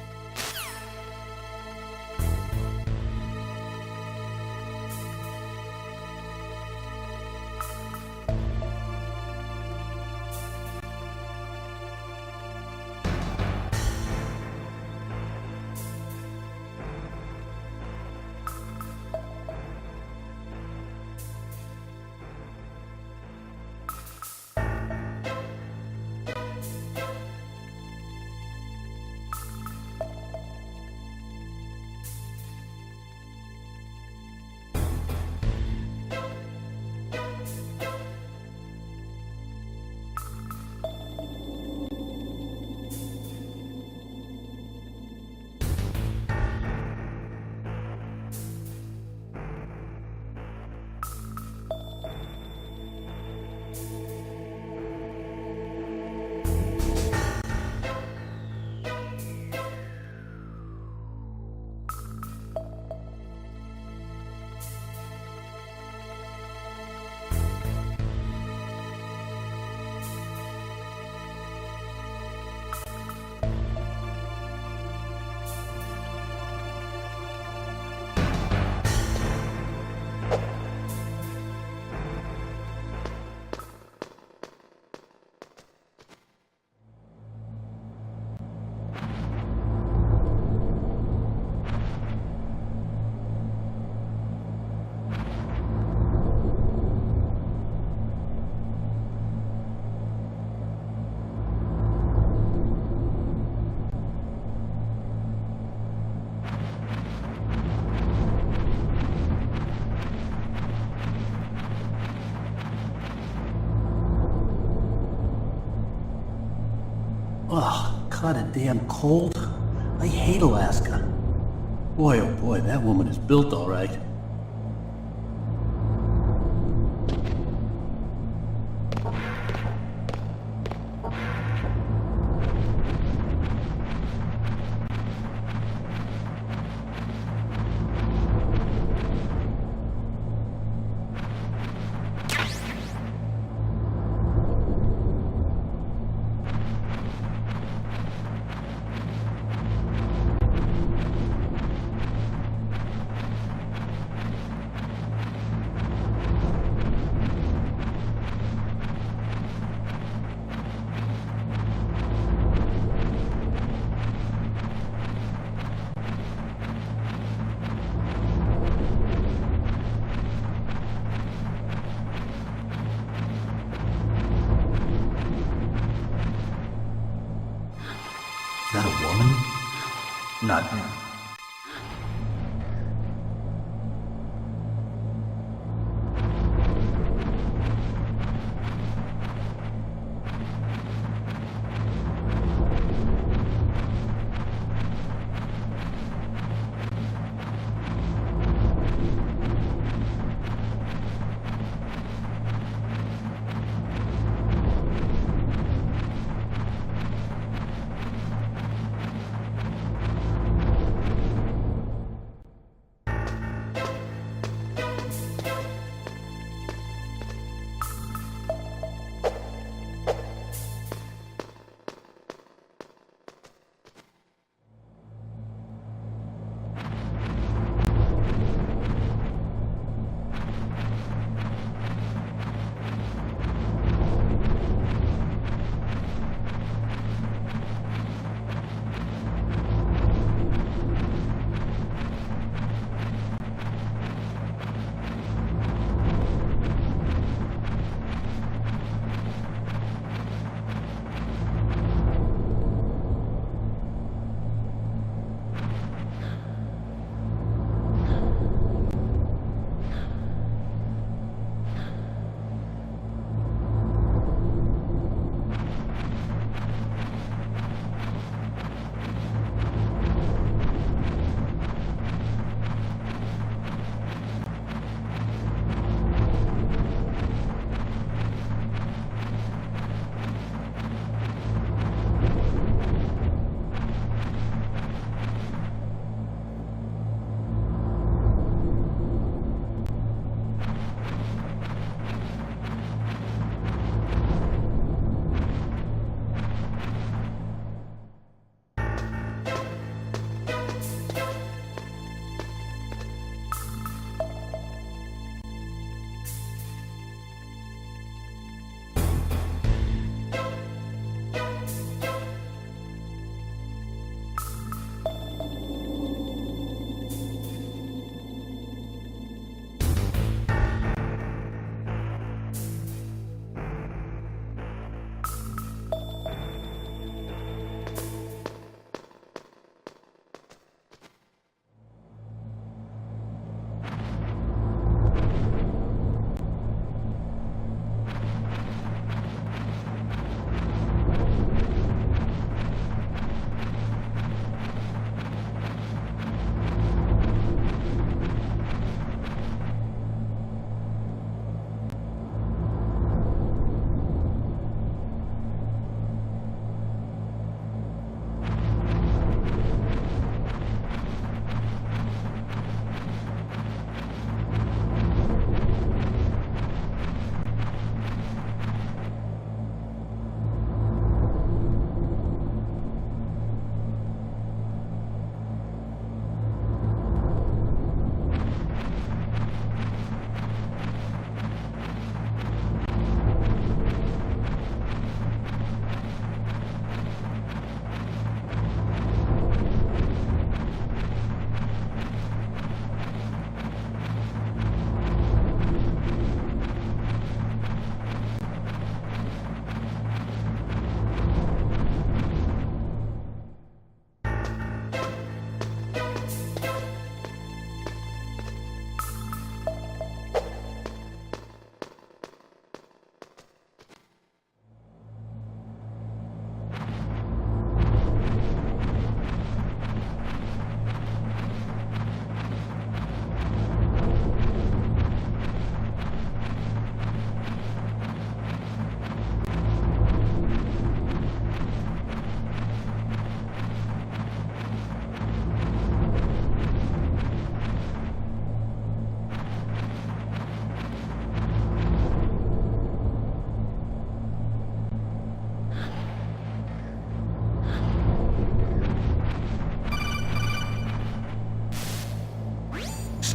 Ugh, kinda damn cold. I hate Alaska. Boy, oh boy, that woman is built all right. Is that a woman? Not me.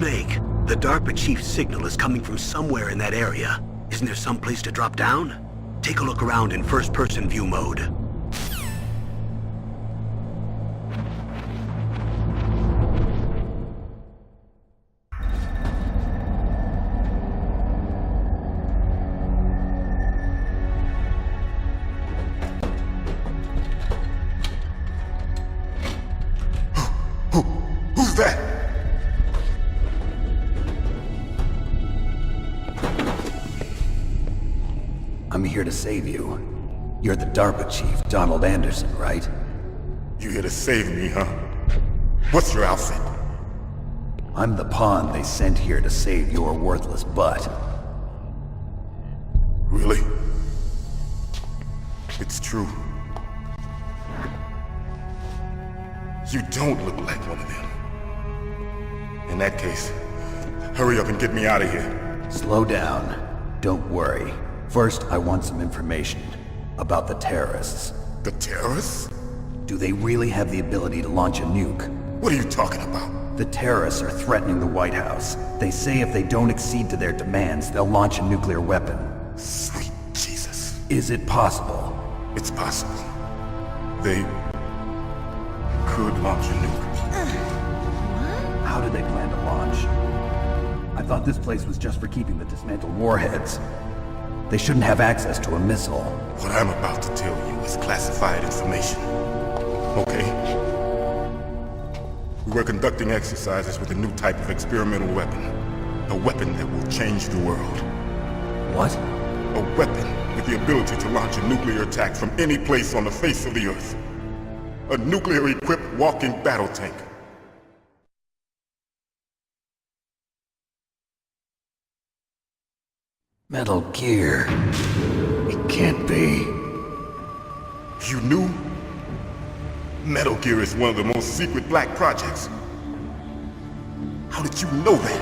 Snake, the DARPA chief's signal is coming from somewhere in that area. Isn't there some place to drop down? Take a look around in first-person view mode. Who's that? I'm here to save you. You're the DARPA chief, Donald Anderson, right? You here to save me, huh? What's your outfit? I'm the pawn they sent here to save your worthless butt. Really? It's true. You don't look like one of them. In that case, hurry up and get me out of here. Slow down. Don't worry. First, I want some information about the terrorists. The terrorists? Do they really have the ability to launch a nuke? What are you talking about? The terrorists are threatening the White House. They say if they don't accede to their demands, they'll launch a nuclear weapon. Sweet Jesus. Is it possible? It's possible. They could launch a nuke. How do they plan to launch? I thought this place was just for keeping the dismantled warheads. They shouldn't have access to a missile. What I'm about to tell you is classified information. Okay? We were conducting exercises with a new type of experimental weapon. A weapon that will change the world. What? A weapon with the ability to launch a nuclear attack from any place on the face of the Earth. A nuclear-equipped walking battle tank. Metal Gear. It can't be. You knew? Metal Gear is one of the most secret black projects. How did you know that?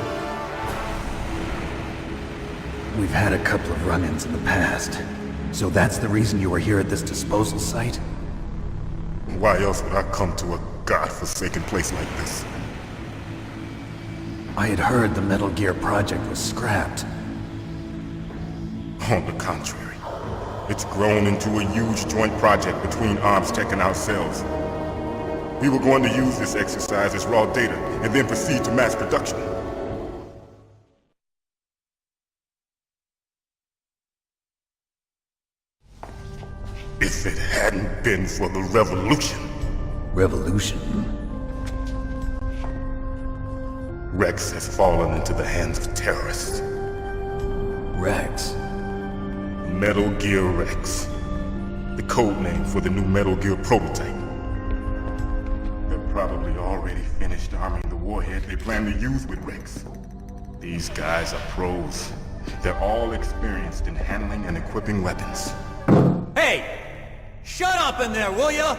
We've had a couple of run-ins in the past. So that's the reason you were here at this disposal site? Why else would I come to a godforsaken place like this? I had heard the Metal Gear project was scrapped. On the contrary, it's grown into a huge joint project between Arms Tech and ourselves. We were going to use this exercise as raw data and then proceed to mass production. If it hadn't been for the revolution... Revolution? Rex has fallen into the hands of terrorists. Rex? Metal Gear Rex. The code name for the new Metal Gear prototype. They're probably already finished arming the warhead they plan to use with Rex. These guys are pros. They're all experienced in handling and equipping weapons. Hey! Shut up in there, will ya?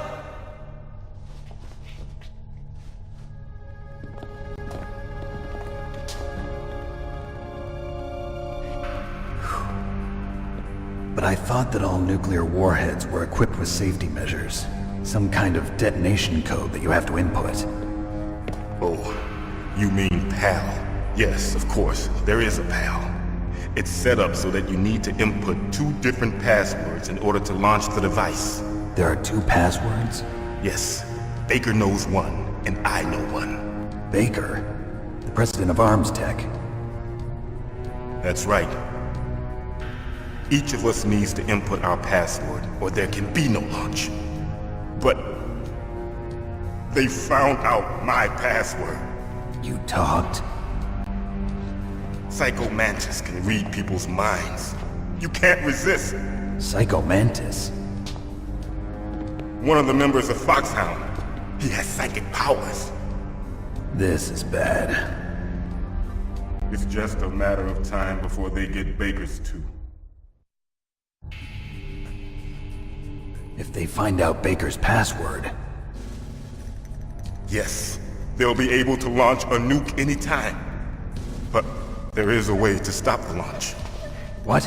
But I thought that all nuclear warheads were equipped with safety measures. Some kind of detonation code that you have to input. Oh, you mean PAL? Yes, of course, there is a PAL. It's set up so that you need to input 2 different passwords in order to launch the device. There are 2 passwords? Yes, Baker knows one, and I know one. Baker? The president of Arms Tech? That's right. Each of us needs to input our password, or there can be no launch. But they found out my password. You talked? Psycho Mantis can read people's minds. You can't resist. Psycho Mantis? One of the members of Foxhound. He has psychic powers. This is bad. It's just a matter of time before they get Baker's too. If they find out Baker's password... Yes, they'll be able to launch a nuke anytime. But there is a way to stop the launch. What?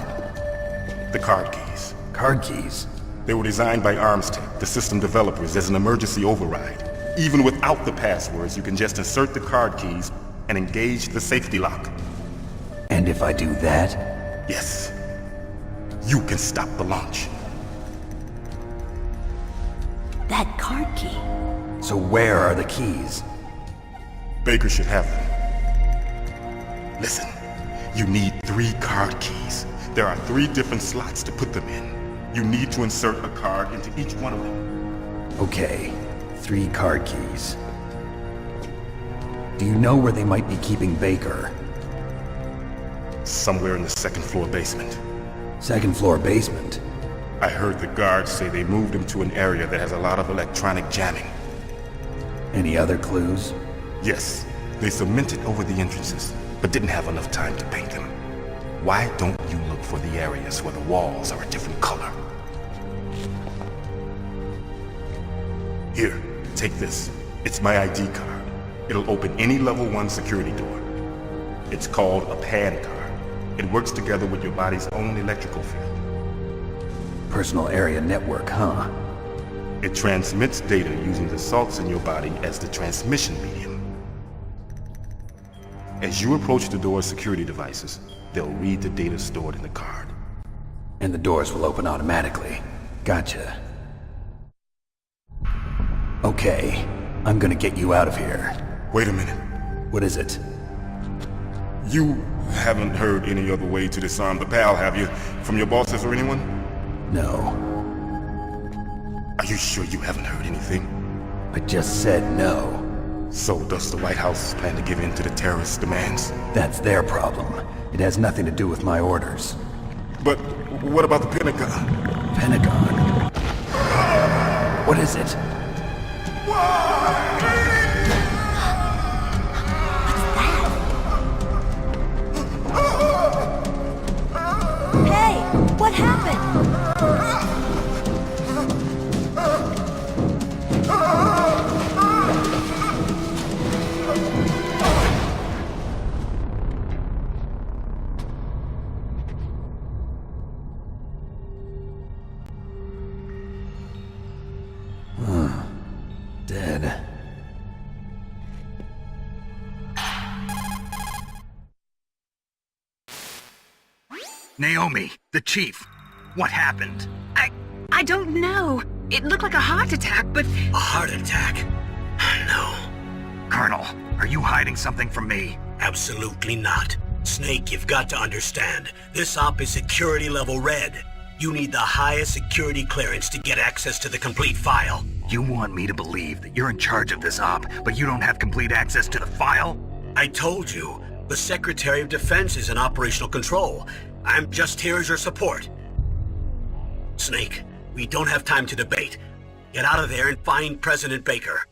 The card keys. Card keys? They were designed by Arms Tech, the system developers, as an emergency override. Even without the passwords, you can just insert the card keys, and engage the safety lock. And if I do that? Yes. You can stop the launch. That card key. So where are the keys? Baker should have them. Listen, you need 3 card keys. There are 3 different slots to put them in. You need to insert a card into each one of them. Okay, 3 card keys. Do you know where they might be keeping Baker? Somewhere in the 2nd floor basement. 2nd floor basement? I heard the guards say they moved him to an area that has a lot of electronic jamming. Any other clues? Yes, they cemented over the entrances, but didn't have enough time to paint them. Why don't you look for the areas where the walls are a different color? Here, take this. It's my ID card. It'll open any level 1 security door. It's called a PAN card. It works together with your body's own electrical field. Personal area network, huh? It transmits data using the salts in your body as the transmission medium. As you approach the door's security devices, they'll read the data stored in the card. And the doors will open automatically. Gotcha. Okay, I'm gonna get you out of here. Wait a minute. What is it? You haven't heard any other way to disarm the PAL, have you? From your bosses or anyone? No. Are you sure you haven't heard anything? I just said no. So does the White House plan to give in to the terrorists' demands? That's their problem. It has nothing to do with my orders. But what about the Pentagon? Pentagon? What is it? Hey, what happened? Dead. Naomi, the chief. What happened? I don't know. It looked like a heart attack, but... A heart attack? No. Colonel, are you hiding something from me? Absolutely not. Snake, you've got to understand. This op is security level red. You need the highest security clearance to get access to the complete file. You want me to believe that you're in charge of this op, but you don't have complete access to the file? I told you, the Secretary of Defense is in operational control. I'm just here as your support. Snake, we don't have time to debate. Get out of there and find President Baker.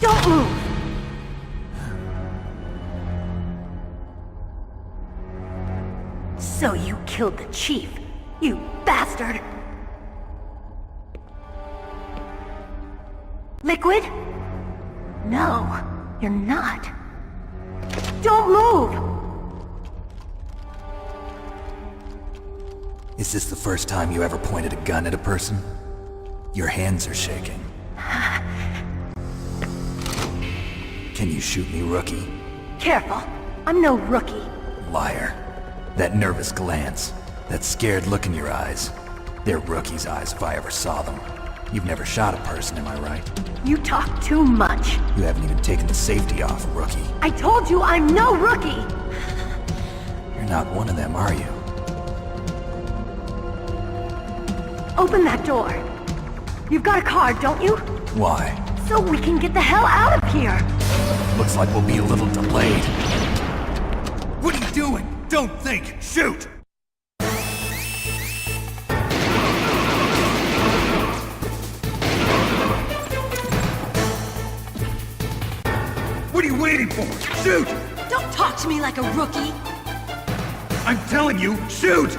Don't move! So you killed the chief, you bastard! Liquid? No, you're not. Don't move! Is this the first time you ever pointed a gun at a person? Your hands are shaking. Can you shoot me, rookie? Careful, I'm no rookie. Liar. That nervous glance, that scared look in your eyes. They're rookie's eyes if I ever saw them. You've never shot a person, am I right? You talk too much. You haven't even taken the safety off, rookie. I told you I'm no rookie! You're not one of them, are you? Open that door. You've got a card, don't you? Why? So we can get the hell out of here! Looks like we'll be a little delayed. What are you doing? Don't think! Shoot! What are you waiting for? Shoot! Don't talk to me like a rookie! I'm telling you, shoot!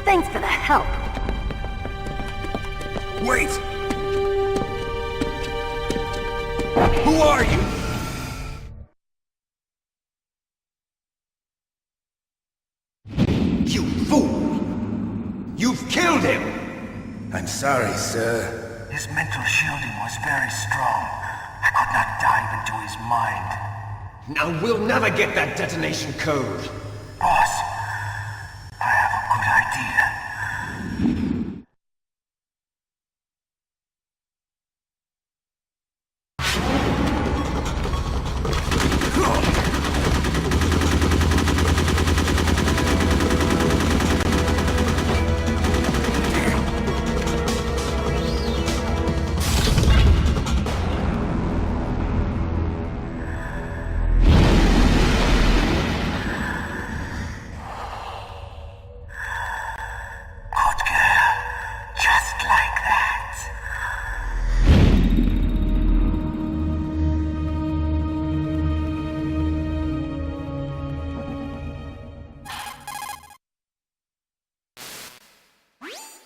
Thanks for the help. Wait! Who are you? You fool! You've killed him! I'm sorry, sir. His mental shielding was very strong. I could not dive into his mind. Now we'll never get that detonation code. Boss, I have a good idea.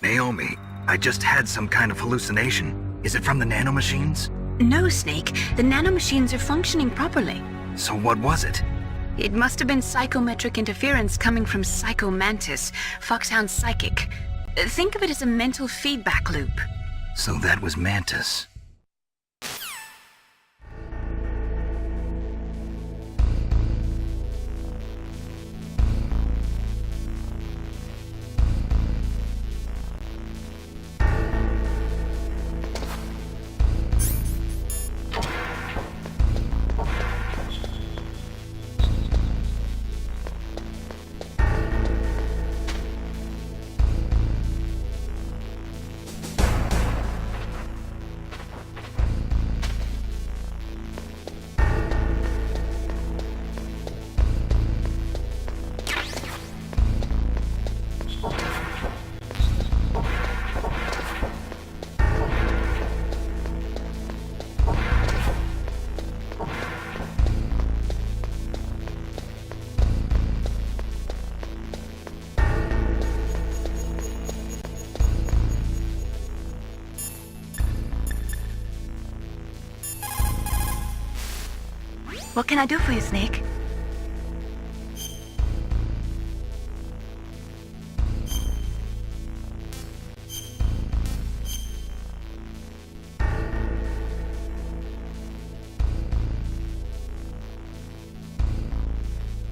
Naomi, I just had some kind of hallucination. Is it from the nanomachines? No, Snake. The nanomachines are functioning properly. So what was it? It must have been psychometric interference coming from Psycho Mantis, Foxhound's psychic. Think of it as a mental feedback loop. So that was Mantis. What can I do for you, Snake?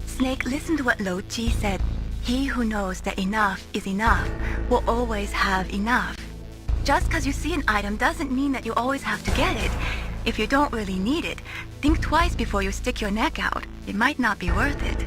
Snake, listen to what Lo Chi said. He who knows that enough is enough will always have enough. Just because you see an item doesn't mean that you always have to get it. If you don't really need it, think twice before you stick your neck out. It might not be worth it.